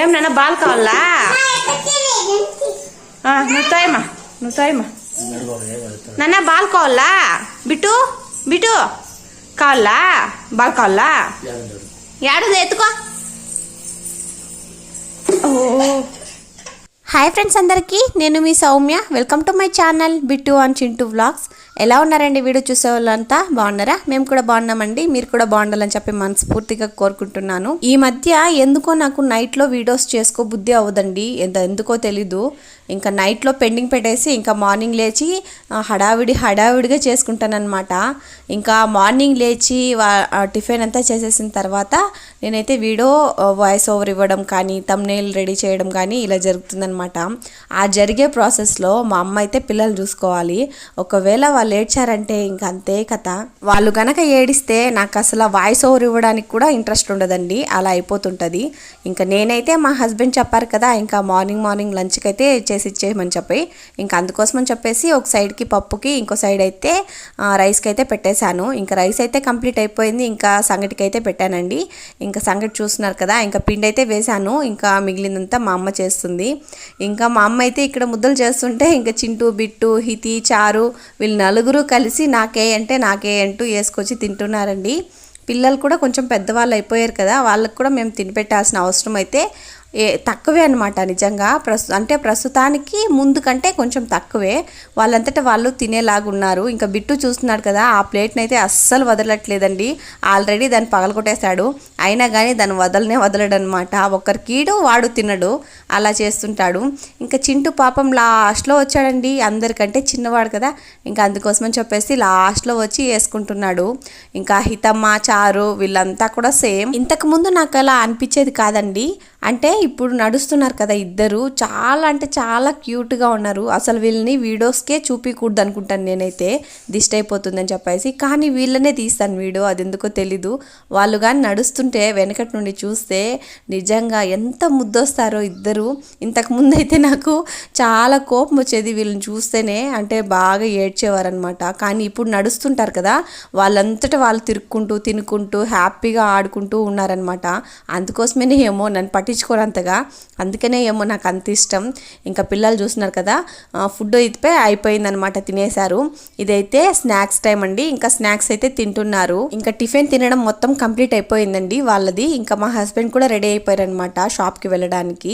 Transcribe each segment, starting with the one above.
ఏం నాన్న బాల్ కావాలా? నువ్వు తోయమ్మా నాన్న బాల్ కావాలా? బిట్టు బిట్టు కావాలా? బాల్ కావాలా? ఏడు ఎత్తుకో. హాయ్ ఫ్రెండ్స్ అందరికీ, నేను మీ సౌమ్య. Welcome to my channel Bittu and Chintu vlogs. ఎలా ఉన్నారండి? వీడియో చూసే వాళ్ళంతా బాగున్నారా? మేము కూడా బాగున్నామండి. మీరు కూడా బాగుండాలని చెప్పి మనస్ఫూర్తిగా కోరుకుంటున్నాను. ఈ మధ్య ఎందుకో నాకు నైట్లో వీడియోస్ చేసుకో బుద్ధి అవ్వదండి, ఎందుకో తెలీదు. ఇంకా నైట్లో పెండింగ్ పెట్టేసి ఇంకా మార్నింగ్ లేచి హడావిడిగా చేసుకుంటాను అనమాట. ఇంకా మార్నింగ్ లేచి టిఫిన్ అంతా చేసేసిన తర్వాత నేనైతే వీడియో వాయిస్ ఓవర్ ఇవ్వడం కానీ థంబ్నెయిల్ రెడీ చేయడం కానీ ఇలా జరుగుతుందనమాట. ఆ జరిగే ప్రాసెస్లో మా అమ్మ అయితే పిల్లలు చూసుకోవాలి. ఒకవేళ వాళ్ళు ఏడ్చారంటే ఇంకా అంతే కథ. వాళ్ళు గనక ఏడిస్తే నాకు అసలు వాయిస్ ఓవర్ ఇవ్వడానికి కూడా ఇంట్రెస్ట్ ఉండదండి, అలా అయిపోతుంటుంది. ఇంకా నేనైతే మా హస్బెండ్ చెప్పారు కదా, ఇంకా మార్నింగ్ లంచ్కి అయితే చేసి ఇచ్చేయమని చెప్పి ఇంకా అందుకోసమని చెప్పేసి ఒక సైడ్కి పప్పుకి ఇంకో సైడ్ అయితే రైస్కి అయితే పెట్టేశాను. ఇంకా రైస్ అయితే కంప్లీట్ అయిపోయింది. ఇంకా సంగటికి అయితే పెట్టానండి. ఇంకా సంగటి చూస్తున్నారు కదా, ఇంకా పిండి అయితే వేశాను. ఇంకా మిగిలినంతా మా అమ్మ చేస్తుంది. ఇంకా మా అమ్మ అయితే ఇక్కడ ముద్దలు చేస్తుంటే ఇంకా చింటూ, బిట్టు, హితి, చారు వీళ్ళు నలుగురు కలిసి నాకే అంటూ వేసుకొచ్చి తింటున్నారండి. పిల్లలు కూడా కొంచెం పెద్దవాళ్ళు అయిపోయారు కదా, వాళ్ళకు కూడా మేము తినిపెట్టాల్సిన అవసరం అయితే తక్కువే అనమాట. నిజంగా ప్రస్తుతానికి ముందు కంటే కొంచెం తక్కువే. వాళ్ళంతటా వాళ్ళు తినేలాగున్నారు. ఇంకా బిట్టు చూస్తున్నాడు కదా, ఆ ప్లేట్ని అయితే అస్సలు వదలట్లేదండి. ఆల్రెడీ దాన్ని పగలగొట్టేశాడు, అయినా కానీ దాన్ని వదలడు అనమాట. ఒక్కరికీడు వాడు తినడు, అలా చేస్తుంటాడు. ఇంకా చింటూ పాపం లాస్ట్లో వచ్చాడండి, అందరికంటే చిన్నవాడు కదా, ఇంకా అందుకోసమని చెప్పేసి లాస్ట్లో వచ్చి వేసుకుంటున్నాడు. ఇంకా హితమ్మ, చారు వీళ్ళంతా కూడా సేమ్. ఇంతకుముందు నాకు అలా అనిపించేది కాదండి. అంటే ఇప్పుడు నడుస్తున్నారు కదా ఇద్దరు, చాలా క్యూట్గా ఉన్నారు. అసలు వీళ్ళని వీడియోస్కే చూపించకూడదు అనుకుంటాను నేనైతే, దిష్టి అయిపోతుందని చెప్పేసి. కానీ వీళ్ళనే తీస్తాను వీడియో, అది ఎందుకో తెలీదు. వాళ్ళు కానీ నడుస్తుంటే వెనకటి నుండి చూస్తే నిజంగా ఎంత ముద్దొస్తారో ఇద్దరు. ఇంతకుముందు అయితే నాకు చాలా కోపం వచ్చేది వీళ్ళని చూస్తేనే, అంటే బాగా ఏడ్చేవారనమాట. కానీ ఇప్పుడు నడుస్తుంటారు కదా, వాళ్ళంతటా వాళ్ళు తినుకుంటూ హ్యాపీగా ఆడుకుంటూ ఉన్నారనమాట. అందుకోసమే ఏమో నన్ను పట్టించుకోరంతగా, అందుకనే ఏమో నాకు అంత ఇష్టం. ఇంకా పిల్లలు చూస్తున్నారు కదా, ఫుడ్ అయితే అయిపోయిందనమాట, తినేశారు. ఇదైతే స్నాక్స్ టైం అండి. ఇంకా స్నాక్స్ అయితే తింటున్నారు. ఇంకా టిఫిన్ తినడం మొత్తం కంప్లీట్ అయిపోయిందండి వాళ్ళది. ఇంకా మా హస్బెండ్ కూడా రెడీ అయిపోయారనమాట షాప్కి వెళ్ళడానికి.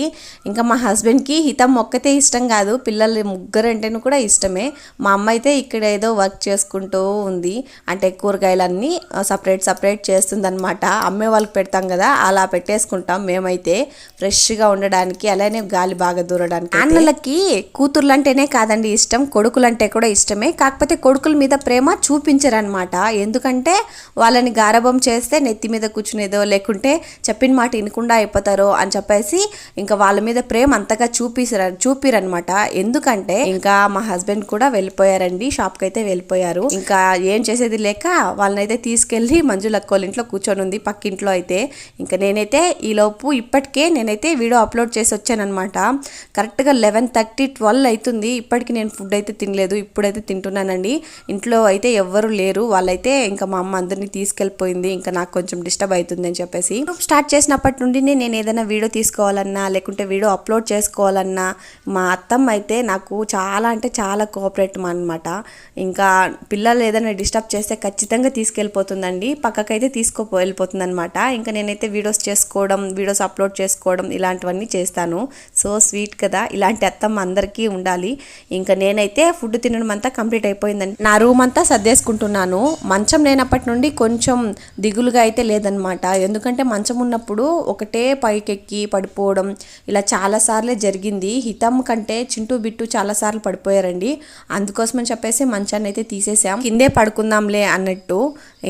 ఇంకా మా హస్బెండ్కి హితం ఒక్కతే ఇష్టం కాదు, పిల్లలు ముగ్గురంటేను కూడా ఇష్టమే. మా అమ్మ అయితే ఇక్కడ ఏదో వర్క్ చేసుకుంటూ ఉంది, అంటే కూరగాయలన్నీ సపరేట్ చేస్తుందన్నమాట. అమ్మే వాళ్ళకి పెడతాం కదా, అలా పెట్టేసుకుంటాం మేమైతే ఫ్రెష్గా ఉండడానికి, అలానే గాలి బాగా దూరడానికి. అన్నలకి కూతుర్లు అంటేనే కాదండి ఇష్టం, కొడుకులంటే కూడా ఇష్టమే. కాకపోతే కొడుకుల మీద ప్రేమ చూపించరనమాట. ఎందుకంటే వాళ్ళని గారభం చేస్తే నెత్తి మీద కూర్చునేదో, లేకుంటే చెప్పిన మాట వినకుండా అయిపోతారో అని చెప్పేసి ఇంకా వాళ్ళ మీద ప్రేమ అంతగా చూపిరనమాట. ఎందుకంటే ఇంకా మా హస్బెండ్ కూడా వెళ్ళిపోయారండి, షాప్కి అయితే వెళ్ళిపోయారు. ఇంకా ఏం చేసేది లేక వాళ్ళనైతే తీసుకెళ్ళి మంజులక్కోళ్ళ ఇంట్లో కూర్చొని ఉంది, పక్కింట్లో అయితే. ఇంకా నేనైతే ఈలోపు ఇప్పటికే నేనైతే వీడియో అప్లోడ్ చేసి వచ్చానమాట. కరెక్ట్గా 11:30, 12 అవుతుంది. ఇప్పటికి నేను ఫుడ్ అయితే తినలేదు, ఇప్పుడైతే తింటున్నానండి. ఇంట్లో అయితే ఎవ్వరు లేరు, వాళ్ళైతే ఇంకా మా అమ్మ అందరినీ తీసుకెళ్ళిపోయింది. ఇంకా నాకు కొంచెం డిస్టర్బ్ అవుతుంది అని చెప్పేసి స్టార్ట్ చేసినప్పటి నుండి నేను ఏదైనా వీడియో తీసుకోవాలన్నా, లేకుంటే వీడియో అప్లోడ్ చేసుకోవాలన్నా మా అత్తమ్మ అయితే నాకు చాలా కోఆపరేటివ్ అనమాట. ఇంకా పిల్లలు ఏదైనా డిస్టర్బ్ చేస్తే ఖచ్చితంగా తీసుకెళ్ళిపోతుందండి, పక్కకైతే వెళ్ళిపోతుంది అనమాట. ఇంకా నేనైతే వీడియోస్ అప్లోడ్ చేసుకోవడం ఇలాంటివన్నీ చేస్తాను. సో స్వీట్ కదా, ఇలాంటి అత్తమ్మ అందరికీ ఉండాలి. ఇంకా నేనైతే ఫుడ్ తినడం అంతా కంప్లీట్ అయిపోయిందండి. నా రూమ్ అంతా సర్దేసుకుంటున్నాను. మంచం లేనప్పటి నుండి కొంచెం దిగులుగా అయితే లేదనమాట. ఎందుకంటే మంచం ఉన్నప్పుడు ఒకటే పైకెక్కి పడిపోవడం ఇలా చాలాసార్లే జరిగింది. హితం కంటే చింటూ, బిట్టు చాలాసార్లు పడిపోయారండి. అందుకోసమని చెప్పేసి మంచాన్ని అయితే తీసేసాం, కిందే పడుకుందాంలే అన్నట్టు.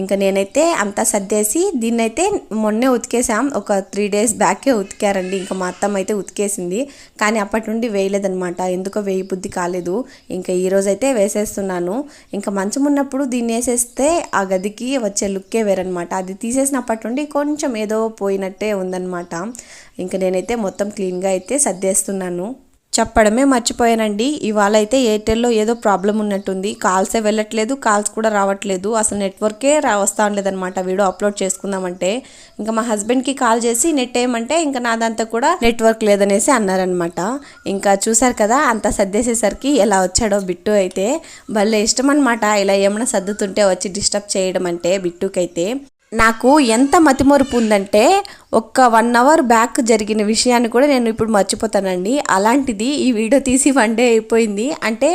ఇంకా నేనైతే అంతా సర్దేసి దీన్నైతే మొన్నే ఉతికేసాం, ఒక 3 days బ్యాకే ఉతికారండి. ఇంకా మా అత్తమ్మ అయితే ఉతికేసింది, కానీ అప్పటి నుండి వేయలేదనమాట, ఎందుకో వేయి బుద్ధి కాలేదు. ఇంకా ఈరోజు అయితే వేసేస్తున్నాను. ఇంకా మంచం ఉన్నప్పుడు దీన్ని వేసేస్తే ఆ గదికి వచ్చే లుక్కే వేరనమాట. అది తీసేసినప్పటి నుండి కొంచెం ఏదో పోయినట్టే ఉందన్నమాట. ఇంకా నేనైతే మొత్తం క్లీన్గా అయితే సర్దేస్తున్నాను. చెప్పడమే మర్చిపోయానండి. ఇవాళ అయితే ఎయిర్టెల్లో ఏదో ప్రాబ్లం ఉన్నట్టుంది. కాల్సే వెళ్ళట్లేదు, కాల్స్ కూడా రావట్లేదు. అసలు నెట్వర్కే వస్తూ ఉండలేదన్నమాట. వీడియో అప్లోడ్ చేసుకుందామంటే ఇంకా మా హస్బెండ్కి కాల్ చేసి నెట్ ఏమంటే ఇంకా నాదంతా కూడా నెట్వర్క్ లేదనేసి అన్నారనమాట. ఇంకా చూసారు కదా, అంత సర్దేసేసరికి ఎలా వచ్చాడో బిట్టు అయితే. భలే ఇష్టం అనమాట ఇలా ఏమైనా సర్దుతుంటే వచ్చి డిస్టర్బ్ చేయడం అంటే. బిట్టుకైతే నాకు ఎంత మతిమరుపు ఉందంటే ఒక్క 1 అవర్ బ్యాక్ జరిగిన విషయాన్ని కూడా నేను ఇప్పుడు మర్చిపోతానండి. అలాంటిది ఈ వీడియో తీసి 1 డే అయిపోయింది. అంటే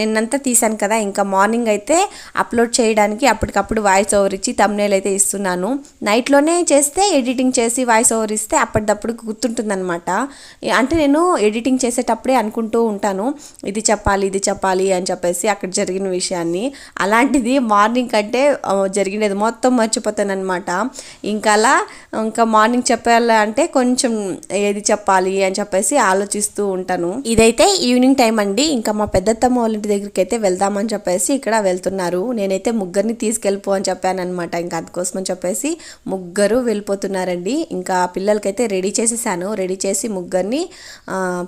నిన్నంతా తీసాను కదా, ఇంకా మార్నింగ్ అయితే అప్లోడ్ చేయడానికి అప్పటికప్పుడు వాయిస్ ఓవర్ ఇచ్చి థంబ్నెయిల్ అయితే ఇస్తున్నాను. నైట్లోనే చేస్తే ఎడిటింగ్ చేసి వాయిస్ ఓవర్ ఇస్తే అప్పటిదప్పుడు గుర్తుంటుందన్నమాట. అంటే నేను ఎడిటింగ్ చేసేటప్పుడే అనుకుంటూ ఉంటాను ఇది చెప్పాలి అని చెప్పేసి అక్కడ జరిగిన విషయాన్ని. అలాంటిది మార్నింగ్ కంటే జరిగినది మొత్తం మర్చిపోతానమాట. ఇంకా మార్నింగ్ చెప్పాలి అంటే కొంచెం ఏది చెప్పాలి అని చెప్పేసి ఆలోచిస్తూ ఉంటాను. ఇదైతే ఈవినింగ్ టైం అండి. ఇంకా మా పెద్దత్తమ్మ వాళ్ళ ఇంటి దగ్గరికి అయితే వెళ్దామని చెప్పేసి ఇక్కడ వెళ్తున్నారు. నేనైతే ముగ్గురిని తీసుకెళ్ళిపో అని చెప్పాను అనమాట. ఇంకా అందుకోసం అని చెప్పేసి ముగ్గురు వెళ్ళిపోతున్నారండి. ఇంకా పిల్లలకైతే రెడీ చేసేసాను. రెడీ చేసి ముగ్గురిని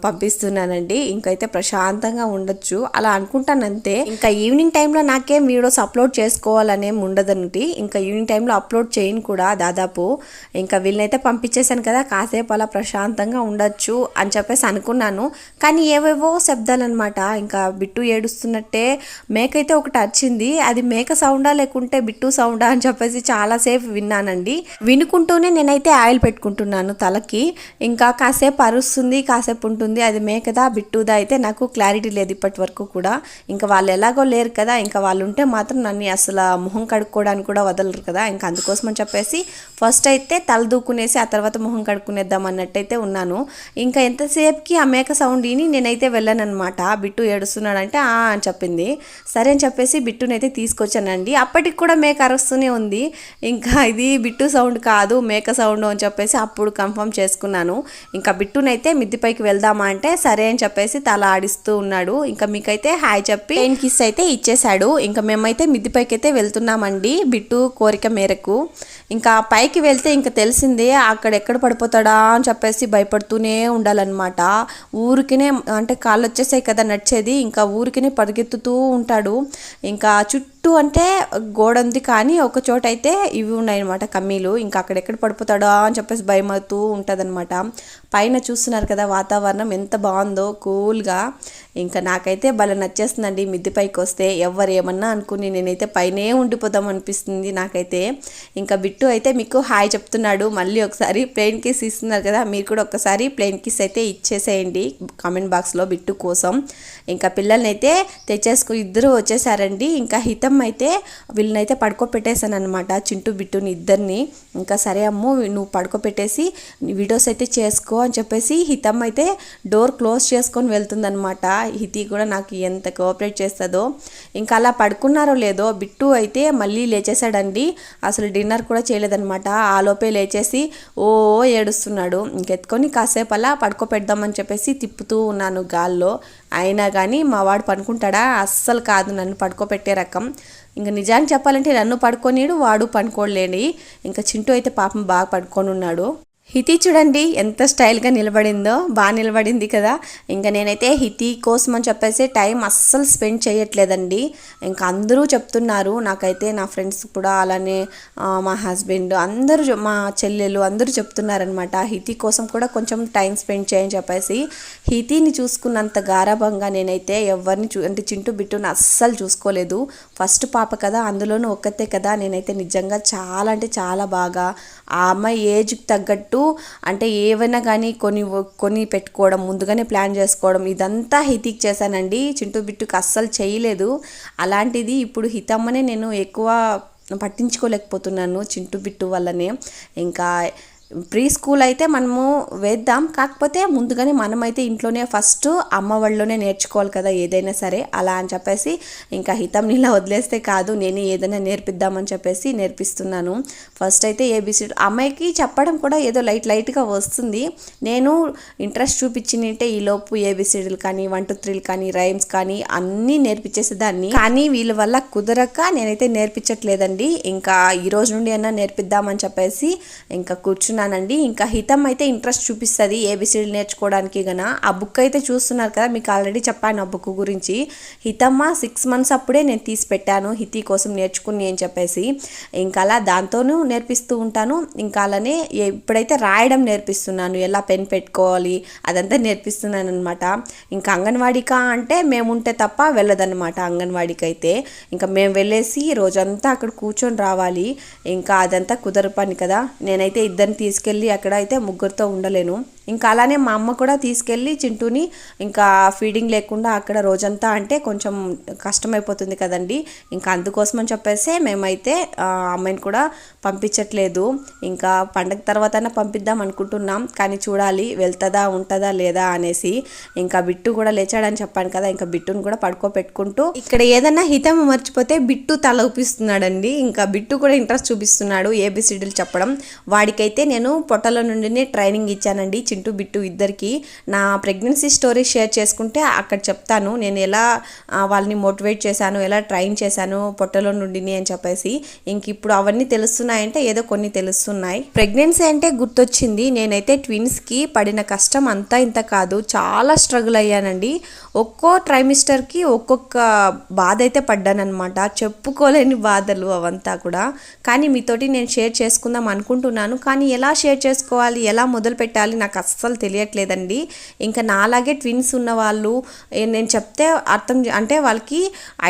పంపిస్తున్నానండి. ఇంకైతే ప్రశాంతంగా ఉండొచ్చు అలా అనుకుంటానంతే. ఇంకా ఈవినింగ్ టైంలో నాకేం వీడియోస్ అప్లోడ్ చేసుకోవాలనేం ఉండదండి. ఇంకా ఈవినింగ్ టైంలో అప్లోడ్ చేయను కూడా దాదాపు. ఇంకా వీళ్ళనైతే పంపించేశాను కదా, కాసేపు అలా ప్రశాంతంగా ఉండొచ్చు అని చెప్పేసి అనుకున్నాను. కానీ ఏవేవో శబ్దాలు అనమాట. ఇంకా బిట్టు ఏడుస్తున్నట్టే మేకైతే ఒకటి వచ్చింది. అది మేక సౌండా లేకుంటే బిట్టు సౌండా అని చెప్పేసి చాలాసేపు విన్నానండి. వినుకుంటూనే నేనైతే ఆయిల్ పెట్టుకుంటున్నాను తలకి. ఇంకా కాసేపు అరుస్తుంది, కాసేపు ఉంటుంది. అది మేకదా బిట్టుదా అయితే నాకు క్లారిటీ లేదు ఇప్పటి వరకు కూడా. ఇంకా వాళ్ళు ఎలాగో లేరు కదా, ఇంకా వాళ్ళు ఉంటే మాత్రం నన్ను అసలు మొహం కడుక్కోవడానికి కూడా వదలరు కదా. ఇంకా అందుకోసం అని చెప్పేసి ఫస్ట్ అయితే తల దూకునేసి ఆ తర్వాత మొహం కడుక్కునేద్దాం అన్నట్టయితే ఉన్నాను. ఇంకా ఎంతసేపుకి ఆ మేక సౌండ్ విని నేనైతే వెళ్ళానమాట. బిట్టు ఏడుస్తున్నాడంటే అని చెప్పింది. సరే అని చెప్పేసి బిట్టునైతే తీసుకొచ్చానండి. అప్పటికి కూడా మేక అరుస్తూనే ఉంది. ఇంకా ఇది బిట్టు సౌండ్ కాదు మేక సౌండ్ అని చెప్పేసి అప్పుడు కన్ఫర్మ్ చేసుకున్నాను. ఇంకా బిట్టునైతే మిద్దిపైకి వెళ్దామా అంటే సరే అని చెప్పేసి తల ఆడిస్తూ ఉన్నాడు. ఇంకా మీకైతే హాయ్ చెప్పి 10 కిస్ అయితే ఇచ్చేశాడు. ఇంకా మేమైతే మిద్దిపైకి అయితే వెళ్తున్నామండి బిట్టు కోరిక మేరకు. ఇంకా పైకి వెళ్తే ఇంకా తెలిసిందే అక్కడ ఎక్కడ పడిపోతాడా అని చెప్పేసి భయపడుతూనే ఉండాలన్నమాట. ఊరికినే అంటే కాళ్ళు వచ్చేసాయి కదా నడిచేది, ఇంకా ఊరికినే పరిగెత్తుతూ ఉంటాడు. ఇంకా చుట్టూ అంటే గోడ ఉంది కానీ ఒక చోట అయితే ఇవి ఉన్నాయన్నమాట కమ్మీలు. ఇంకా అక్కడెక్కడ పడిపోతాడో అని చెప్పేసి భయం అవుతూ ఉంటుందన్నమాట. పైన చూస్తున్నారు కదా వాతావరణం ఎంత బాగుందో కూల్గా. ఇంకా నాకైతే భలే నచ్చేస్తుందండి మిద్దిపైకి వస్తే. ఎవరు ఏమన్నా అనుకుని నేనైతే పైనే ఉండిపోదాం అనిపిస్తుంది నాకైతే. ఇంకా బిట్టు అయితే మీకు హాయ్ చెప్తున్నాడు. మళ్ళీ ఒకసారి ప్లెయిన్ కిస్ ఇస్తున్నారు కదా, మీరు కూడా ఒకసారి ప్లెయిన్ కిస్ అయితే ఇచ్చేసేయండి కామెంట్ బాక్స్లో బిట్టు కోసం. ఇంకా పిల్లల్ని అయితే ఇద్దరు వచ్చేసారండి. ఇంకా హితం అయితే వీళ్ళనైతే పడుకోపెట్టేశాను అనమాట, చింటూ బిట్టుని ఇద్దరిని. ఇంకా సరే అమ్ము నువ్వు పడుకోపెట్టేసి వీడియోస్ అయితే చేసుకో అని చెప్పేసి హితం అయితే డోర్ క్లోజ్ చేసుకొని వెళ్తుందనమాట. హితి కూడా నాకు ఎంత కోఆపరేట్ చేస్తుందో. ఇంకా అలా పడుకున్నారో లేదో బిట్టు అయితే మళ్ళీ లేచేసాడండి. అసలు డిన్నర్ కూడా చేయలేదనమాట. ఆ లోపే లేచేసి ఏడుస్తున్నాడు. ఇంకెత్తుకొని కాసేపు అలా పడుకోపెడదామని చెప్పేసి తిప్పుతూ ఉన్నాను గాల్లో. అయినా కానీ మా వాడు పడుకుంటాడా? అస్సలు కాదు, నన్ను పడుకోపెట్టే రకం. ఇంకా నిజానికి చెప్పాలంటే నన్ను పడుకోనీడు, వాడు పడుకోలేని. ఇంకా చింటూ అయితే పాపం బాగా పడుకొని ఉన్నాడు. హితి చూడండి ఎంత స్టైల్గా నిలబడిందో, బాగా నిలబడింది కదా. ఇంకా నేనైతే హితి కోసం అని చెప్పేసి టైం అస్సలు స్పెండ్ చేయట్లేదండి. ఇంకా అందరూ చెప్తున్నారు నాకైతే, నా ఫ్రెండ్స్ కూడా అలానే మా హస్బెండ్ అందరూ మా చెల్లెలు అందరూ చెప్తున్నారనమాట హితి కోసం కూడా కొంచెం టైం స్పెండ్ చేయని చెప్పేసి. హితిని చూసుకున్నంత గారాభంగా నేనైతే ఎవరిని అంటే చింటూ బిట్టుని అస్సలు చూసుకోలేదు. ఫస్ట్ పాప కదా, అందులోనూ ఒక్కతే కదా. నేనైతే నిజంగా చాలా అంటే చాలా బాగా ఆ అమ్మాయి ఏజ్కి తగ్గట్టు అంటే ఏవైనా కానీ కొని పెట్టుకోవడం, ముందుగానే ప్లాన్ చేసుకోవడం, ఇదంతా హితికి చేశానండి. చింటూ బిట్టుకి అస్సలు చేయలేదు. అలాంటిది ఇప్పుడు హితమ్మనే నేను ఎక్కువ పట్టించుకోలేకపోతున్నాను చింటూ బిట్టు వల్లనే. ఇంకా ప్రీ స్కూల్ అయితే మనము వేద్దాం, కాకపోతే ముందుగానే మనమైతే ఇంట్లోనే ఫస్ట్ అమ్మ వాళ్ళలోనే నేర్చుకోవాలి కదా ఏదైనా సరే. అలా అని చెప్పేసి ఇంకా హితం ఇలా వదిలేస్తే కాదు, నేను ఏదైనా నేర్పిద్దామని చెప్పేసి నేర్పిస్తున్నాను. ఫస్ట్ అయితే ఏబిసిడి అమ్మాయికి చెప్పడం కూడా ఏదో లైట్గా వస్తుంది. నేను ఇంట్రెస్ట్ చూపించినట్టే ఈలోపు ఏబిసిడీలు కానీ 1 2 3 కానీ రైమ్స్ కానీ అన్నీ నేర్పించేసేదాన్ని. కానీ వీళ్ళ వల్ల కుదరక నేనైతే నేర్పించట్లేదండి. ఇంకా ఈ రోజు నుండి అయినా నేర్పిద్దామని చెప్పేసి ఇంకా కూర్చుని కూర్చున్నానండి. ఇంకా హితం అయితే ఇంట్రెస్ట్ చూపిస్తుంది ఏబిసిడి నేర్చుకోవడానికి గన. ఆ బుక్ అయితే చూస్తున్నారు కదా, మీకు ఆల్రెడీ చెప్పాను ఆ బుక్ గురించి. హితమ్మ 6 months అప్పుడే నేను తీసి పెట్టాను హితి కోసం నేర్చుకుని అని చెప్పేసి. ఇంకా అలా దాంతోనూ నేర్పిస్తూ ఉంటాను. ఇంకా అలానే ఇప్పుడైతే రాయడం నేర్పిస్తున్నాను, ఎలా పెన్ పెట్టుకోవాలి అదంతా నేర్పిస్తున్నాను అనమాట. ఇంకా అంగన్వాడికా అంటే మేము ఉంటే తప్ప వెళ్ళదన్నమాట అంగన్వాడికి అయితే. ఇంకా మేము వెళ్ళేసి రోజంతా అక్కడ కూర్చొని రావాలి. ఇంకా అదంతా కుదర పని కదా. నేనైతే ఇద్దరిని తీసుకెళ్ళి అక్కడ అయితే ముగ్గురితో ఉండలేను. ఇంకా అలానే మా అమ్మ కూడా తీసుకెళ్ళి చింటూని ఇంకా ఫీడింగ్ లేకుండా అక్కడ రోజంతా అంటే కొంచెం కష్టమైపోతుంది కదండి. ఇంకా అందుకోసం అని చెప్పేసి మేమైతే అమ్మాయిని కూడా పంపించట్లేదు. ఇంకా పండగ తర్వాత పంపిద్దాం అనుకుంటున్నాం, కానీ చూడాలి వెళ్తుందా ఉంటుందా లేదా అనేసి. ఇంకా బిట్టు కూడా లేచాడని చెప్పాను కదా, ఇంకా బిట్టును కూడా పడుకోబెట్టుకుంటూ ఇక్కడ ఏదన్నా హితం మర్చిపోతే బిట్టు తల ఊపిస్తున్నాడండి. ఇంకా బిట్టు కూడా ఇంట్రెస్ట్ చూపిస్తున్నాడు ఏబిసిడీలు చెప్పడం. వాడికైతే నేను పొట్టలో నుండినే ట్రైనింగ్ ఇచ్చానండి, చింటూ బిట్టు ఇద్దరికి. నా ప్రెగ్నెన్సీ స్టోరీ షేర్ చేసుకుంటే అక్కడ చెప్తాను నేను ఎలా వాళ్ళని మోటివేట్ చేశాను, ఎలా ట్రైన్ చేశాను పొట్టలో నుండిని అని చెప్పేసి. ఇంక ఇప్పుడు అవన్నీ తెలుస్తున్నాయంటే ఏదో కొన్ని తెలుస్తున్నాయి. ప్రెగ్నెన్సీ అంటే గుర్తొచ్చింది, నేనైతే ట్విన్స్కి పడిన కష్టం అంతా ఇంత కాదు, చాలా స్ట్రగుల్ అయ్యానండి. ఒక్కో ట్రైమిస్టర్కి ఒక్కొక్క బాధ అయితే పడ్డానమాట, చెప్పుకోలేని బాధలు అవంతా కూడా. కానీ మీతోటి నేను షేర్ చేసుకుందాం అనుకుంటున్నాను, కానీ ఎలా షేర్ చేసుకోవాలి, ఎలా మొదలు పెట్టాలి నాకు అస్సలు తెలియట్లేదండి. ఇంకా నాలాగే ట్విన్స్ ఉన్న వాళ్ళు నేను చెప్తే అర్థం అంటే వాళ్ళకి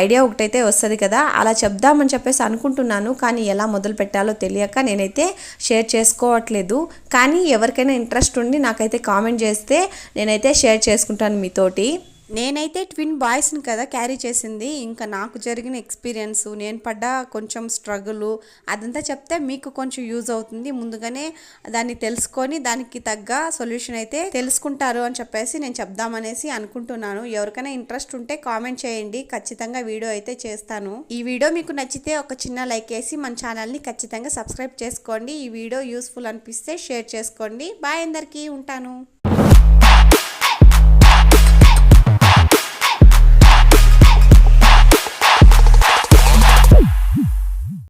ఐడియా ఒకటైతే వస్తుంది కదా, అలా చెప్దామని చెప్పేసి అనుకుంటున్నాను. కానీ ఎలా మొదలు పెట్టాలో తెలియక నేనైతే షేర్ చేసుకోవట్లేదు. కానీ ఎవరికైనా ఇంట్రెస్ట్ ఉండి నాకైతే కామెంట్ చేస్తే నేనైతే షేర్ చేసుకుంటాను మీతోటి. నేనైతే ట్విన్ బాయ్స్ని కదా క్యారీ చేసింది. ఇంకా నాకు జరిగిన ఎక్స్పీరియన్స్, నేను పడ్డ కొంచెం స్ట్రగుల్ అదంతా చెప్తే మీకు కొంచెం యూజ్ అవుతుంది. ముందుగానే దాన్ని తెలుసుకొని దానికి తగ్గ సొల్యూషన్ అయితే తెలుసుకుంటారు అని చెప్పేసి నేను చెప్దామనేసి అనుకుంటున్నాను. ఎవరికైనా ఇంట్రెస్ట్ ఉంటే కామెంట్ చేయండి, ఖచ్చితంగా వీడియో అయితే చేస్తాను. ఈ వీడియో మీకు నచ్చితే ఒక చిన్న లైక్ వేసి మన ఛానల్ని ఖచ్చితంగా సబ్స్క్రైబ్ చేసుకోండి. ఈ వీడియో యూస్ఫుల్ అనిపిస్తే షేర్ చేసుకోండి. బాయ్ అందరికీ, ఉంటాను.